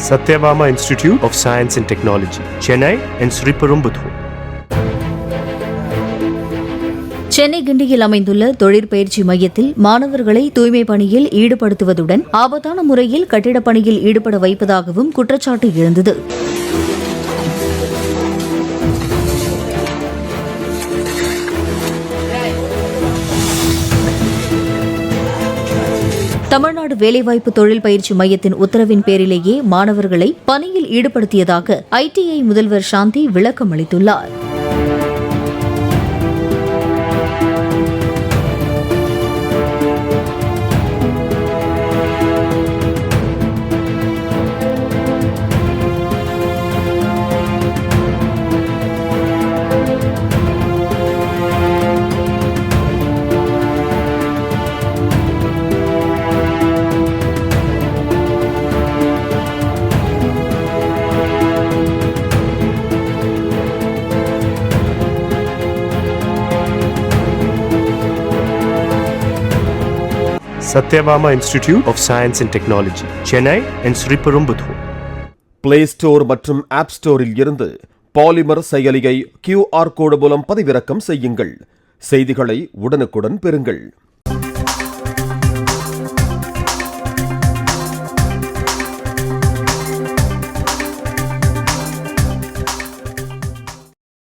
Satyabama Institute of Science and Technology, Chennai and Sriperumbudur. Chennai கிண்டியில் அமைந்துள்ள தொழிற்பயிற்சி மையத்தில் மாணவர்களை தூய்மை பணியில் ஈடுபடுத்துவதுடன் ஆபத்தான முறையில் கட்டிடப் பணியில் ஈடுபட வைப்பதாகவும் குற்றச்சாட்டு எழுந்தது. தமிழ்நாடு வேலைவாய்ப்பு தொழில் பயிற்சி மையத்தின் உத்தரவின் பேரிலேயே மாணவர்களை பணியில் ஈடுபடுத்தியதாக ITI முதல்வர் சாந்தி விளக்கம் அளித்துள்ளார். Satyabama Institute of Science and Technology, Chennai and Sriperumbudur. Play Store மற்றும் App Storeல் இருந்து பாலிமர் செயலியை QR கோடு மூலம் பதிவிறக்கம் செய்யுங்கள். செய்திகளை உடனுக்குடன் பெறுங்கள்.